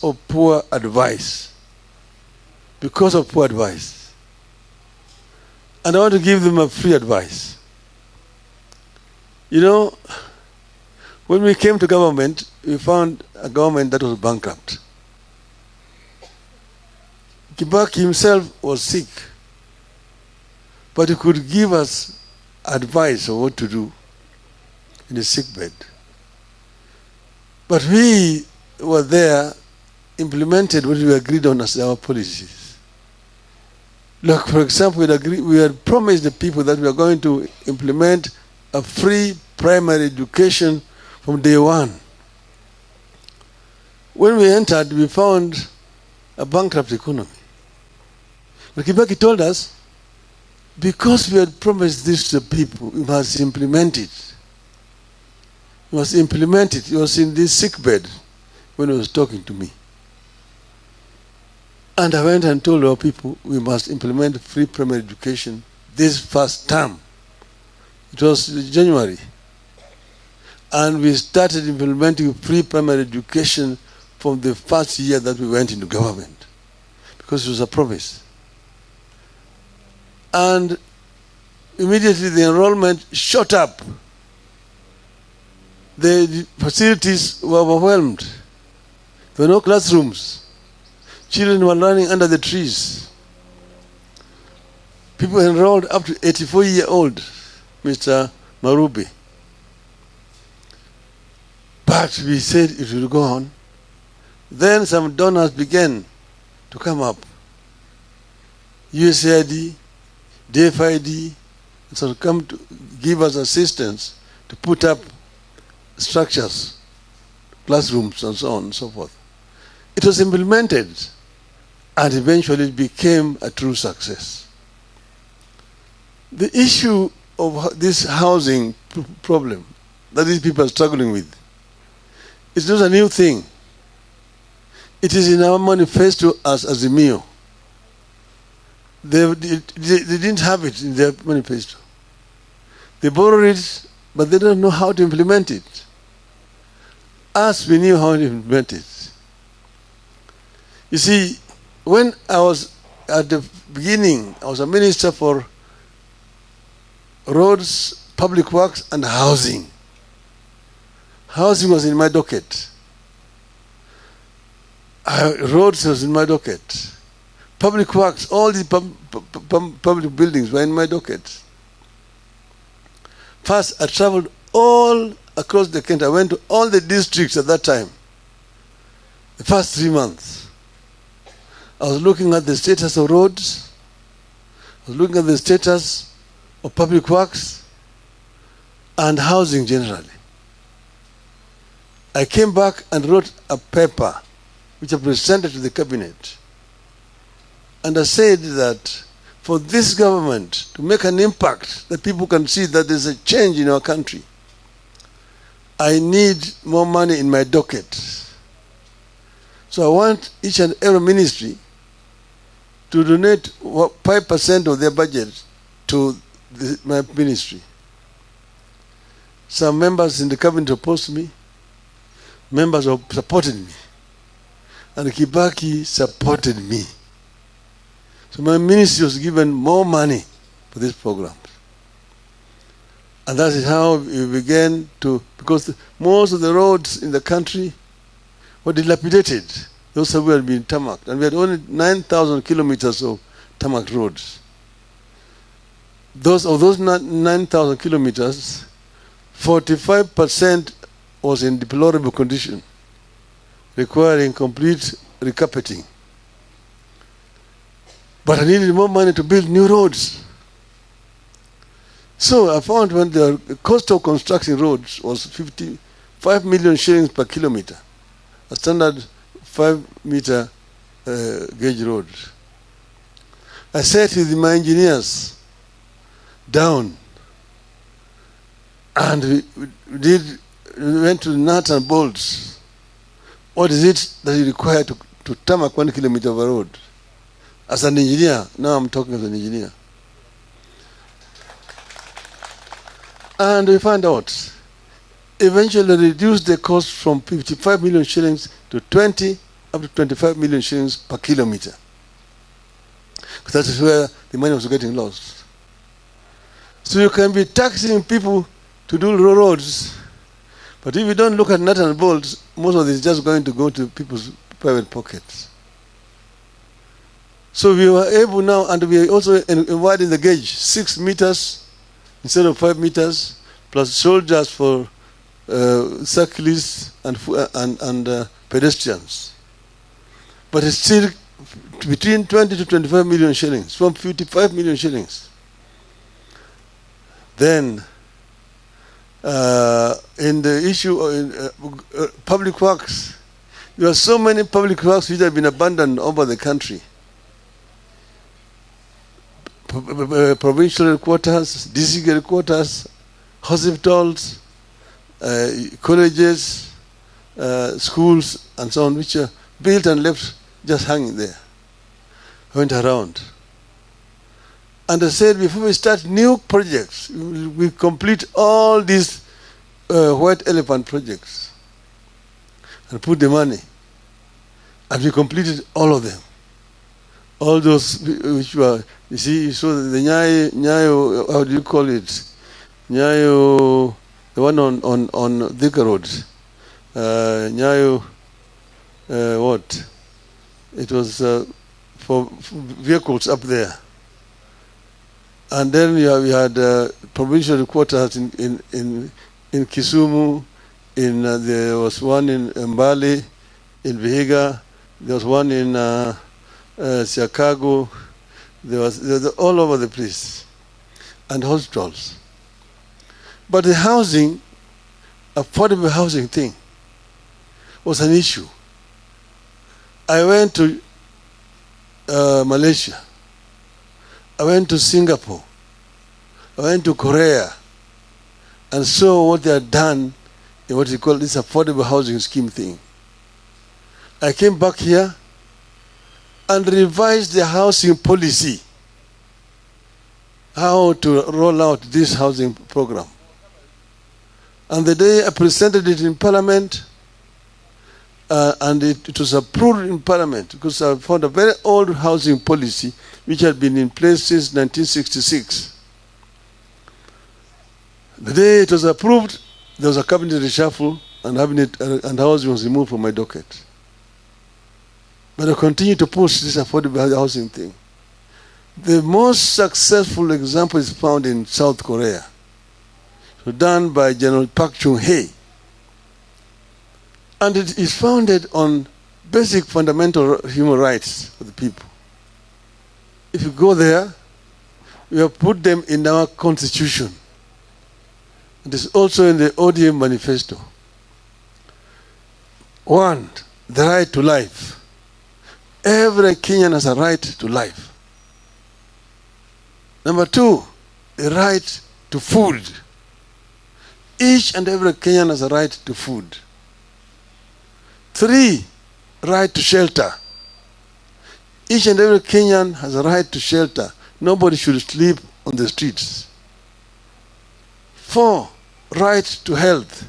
of poor advice. Because of poor advice. And I want to give them a free advice. You know, when we came to government, we found a government that was bankrupt. Kibaki himself was sick, but he could give us advice on what to do in his sick bed. But we were there, implemented what we agreed on as our policies. Like, for example, we had promised the people that we are going to implement a free primary education from day one. When we entered, we found a bankrupt economy. But Kibaki told us, because we had promised this to the people, we must implement it. We must implement it. He was in this sick bed when he was talking to me. And I went and told our people, we must implement free primary education this first term. It was January. And we started implementing free primary education from the first year that we went into government, because it was a promise. And immediately the enrollment shot up. The facilities were overwhelmed. There were no classrooms. Children were learning under the trees. People enrolled up to 84-year-old, Mr. Marubi. But we said it will go on. Then some donors began to come up. USAID, DFID, so come to give us assistance to put up structures, classrooms, and so on and so forth. It was implemented, and eventually it became a true success. The issue of this housing problem that these people are struggling with is not a new thing. It is in our manifesto as Azimio. They didn't have it in their manifesto. They borrowed it, but they don't know how to implement it. Us, we knew how to implement it. You see, when I was at the beginning, I was a minister for roads, public works, and housing. Housing was in my docket. Roads was in my docket. Public works, all the public buildings were in my docket. First, I traveled all across the country. I went to all the districts at that time. The first 3 months. I was looking at the status of roads. I was looking at the status of public works and housing generally. I came back and wrote a paper which I presented to the cabinet. And I said that for this government to make an impact that people can see that there's a change in our country, I need more money in my docket. So I want each and every ministry to donate 5% of their budget to my ministry. Some members in the cabinet opposed me. Members supported me. And Kibaki supported me. So my ministry was given more money for this program. And that is how we began to, because most of the roads in the country were dilapidated. Those have been tarmacked. And we had only 9,000 kilometers of tarmac roads. Of those 9,000 kilometers, 45% was in deplorable condition, requiring complete recarpeting. But I needed more money to build new roads. So I found when the cost of constructing roads was 55 million shillings per kilometer, a standard 5-meter gauge road. I sat with my engineers down, and we went to nuts and bolts. What is it that you require to tarmac 1 kilometer of a road? As an engineer, now I'm talking as an engineer. And we found out, eventually reduced the cost from 55 million shillings to 20 up to 25 million shillings per kilometer. Because that is where the money was getting lost. So you can be taxing people to do roads, but if you don't look at nuts and bolts, most of this is just going to go to people's private pockets. So we were able now, and we are also widening the gauge, 6 meters instead of 5 meters, plus soldiers for cyclists and pedestrians. But it's still between 20 to 25 million shillings, from 55 million shillings. Then, in the issue of public works, there are so many public works which have been abandoned over the country. Provincial headquarters, district headquarters, hospitals, colleges, schools, and so on, which are built and left just hanging there. Went around. And I said, before we start new projects, we complete all these white elephant projects and put the money. And we completed all of them. All those which were, you see, you saw the Nyayo, how do you call it? Nyayo, the one on Thika Road. Nyayo, what? It was for vehicles up there. And then we had provincial headquarters in Kisumu, there was one in Mbale, in Vihiga, there was one in Chicago, there was all over the place, and hospitals. But the housing, affordable housing thing, was an issue. I went to Malaysia. I went to Singapore. I went to Korea and saw what they had done in what you call this affordable housing scheme thing. I came back here and revised the housing policy, how to roll out this housing program. And the day I presented it in Parliament, and it was approved in Parliament, because I found a very old housing policy which had been in place since 1966. The day it was approved, there was a cabinet reshuffle, and housing was removed from my docket. But I continue to push this affordable housing thing. The most successful example is found in South Korea, done by General Park Chung-hee. And it is founded on basic fundamental human rights for the people. If you go there, we have put them in our constitution. It is also in the ODM manifesto. 1, the right to life. Every Kenyan has a right to life. Number 2, the right to food. Each and every Kenyan has a right to food. 3, right to shelter. Each and every Kenyan has a right to shelter. Nobody should sleep on the streets. 4, right to health.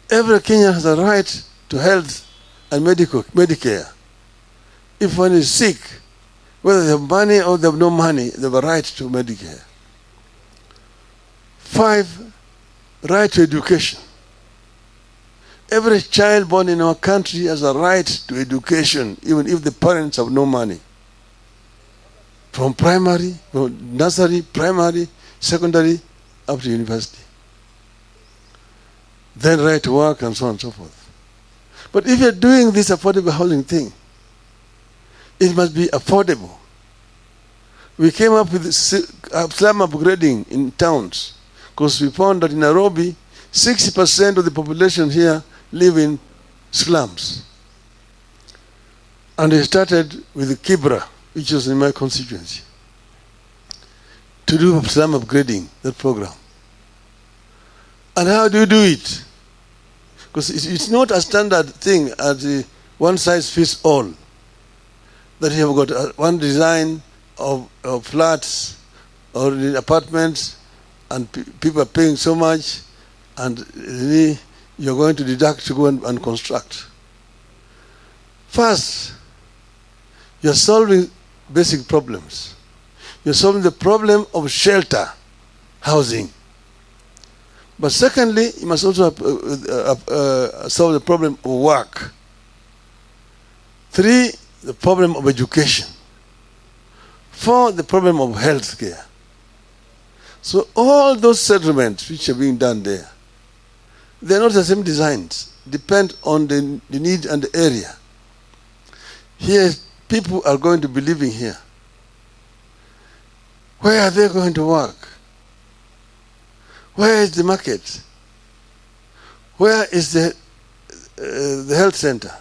Every Kenyan has a right to health and Medicare. If one is sick, whether they have money or they have no money, they have a right to Medicare. 5, right to education. Every child born in our country has a right to education, even if the parents have no money. From primary, from nursery, primary, secondary, up to university. Then right to work and so on and so forth. But if you're doing this affordable housing thing, it must be affordable. We came up with slum upgrading in towns, because we found that in Nairobi, 60% of the population here live in slums. And we started with Kibra, which was in my constituency, to do slum upgrading, that program. And how do you do it? Because it's not a standard thing as one size fits all. That you have got one design of flats or apartments, and people are paying so much, and you're going to deduct to go and construct. First, you're solving basic problems. You're solving the problem of shelter, housing. But secondly, you must also solve the problem of work. 3, the problem of education. 4, the problem of health care. So all those settlements which are being done there, they're not the same designs, depend on the need and the area. Here, people are going to be living here. Where are they going to work? Where is the market? Where is the health center?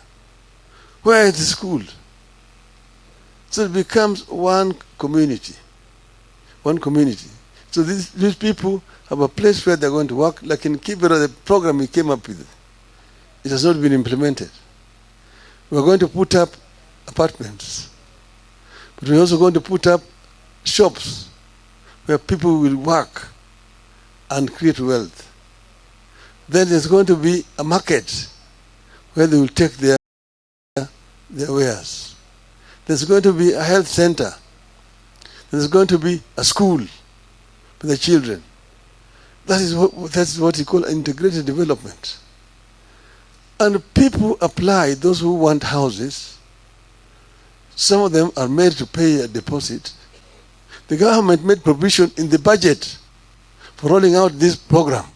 Where is the school? So it becomes one community. One community. So these people have a place where they're going to work. Like in Kibera, the program we came up with, it has not been implemented. We're going to put up apartments. But we're also going to put up shops where people will work and create wealth. Then there's going to be a market where they will take their wares. There's going to be a health center. There's going to be a school for the children. That's what you call integrated development. And people apply, those who want houses. Some of them are made to pay a deposit. The government made provision in the budget for rolling out this program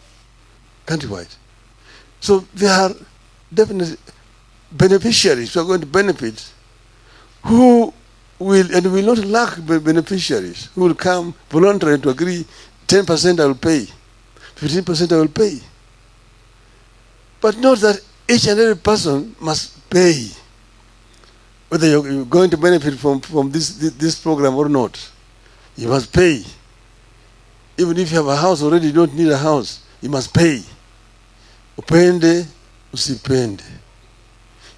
countrywide. So there are definitely beneficiaries who are going to benefit, who will, and will not lack beneficiaries, who will come voluntarily to agree, 10% I will pay, 15% I will pay. But not that each and every person must pay, whether you're going to benefit from this program or not. You must pay. Even if you have a house already, you don't need a house. You must pay. Upende, usipende.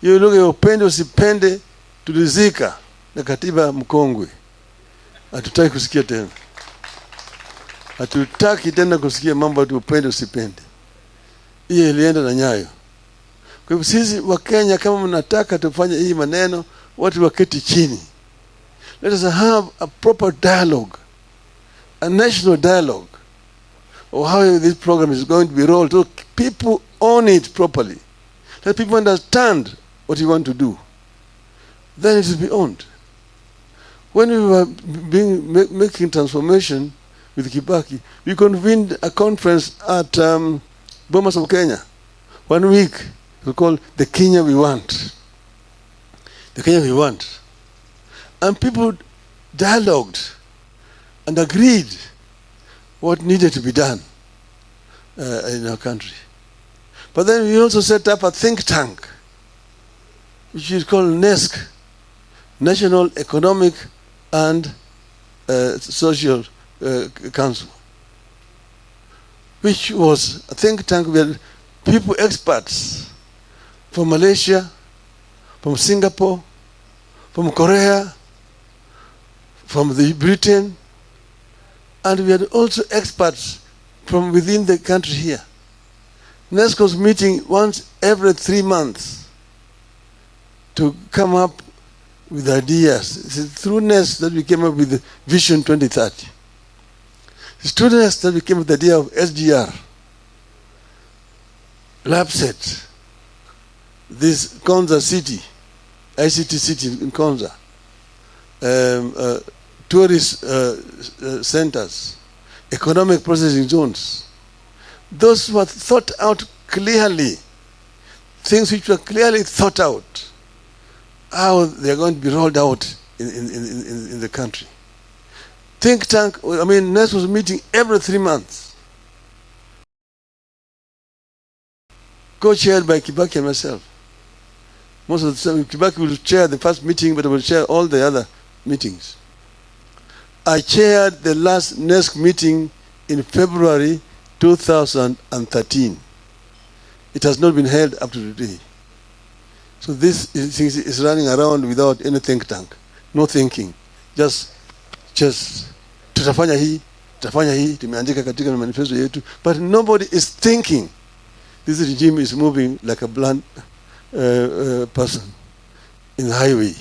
Hiyo lugha ya upende, usipende, tulizika na katiba mkongwe. Hatutaki kusikia tena. Hatutaki tena kusikia mambo ya upende, usipende. Hiyo ilienda na nyayo. Kwa hivyo sisi wa Kenya, kama mnataka tufanye hii maneno, watu waketi chini. Let us have a proper dialogue, a national dialogue of how this program is going to be rolled, so people own it properly. Let people understand what you want to do. Then it will be owned. When we were making transformation with Kibaki, we convened a conference at Bomas of Kenya. 1 week, we called the Kenya We Want. The Kenya We Want. And people dialogued and agreed what needed to be done in our country. But then we also set up a think tank, which is called NESC, National Economic and Social Council, which was a think tank where people, experts from Malaysia, from Singapore, from Korea, from Britain, and we had also experts from within the country here. NESC was meeting once every 3 months to come up with ideas. It's through NESC that we came up with the Vision 2030. It's through NESC that we came up with the idea of SGR, LabSet, this Konza city, ICT city in Konza, tourist centers, economic processing zones. Those were thought out clearly, things which were clearly thought out, how they're going to be rolled out in the country. Think tank, I mean, NESC was meeting every 3 months, co-chaired by Kibaki and myself. Most of the time, Kibaki will chair the first meeting, but I will chair all the other meetings. I chaired the last NESC meeting in February 2013. It has not been held up to today. So this is running around without any think tank, no thinking, just tutafanya hii, tumeandika katika manifesto yetu, but nobody is thinking. This regime is moving like a blunt person. in the highway.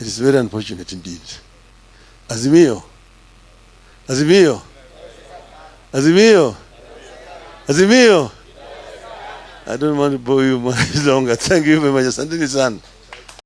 It is very unfortunate indeed. Azimio. Azimio. Azimio. Azimio. I don't want to bore you much longer. Thank you very much. Asanteni sana.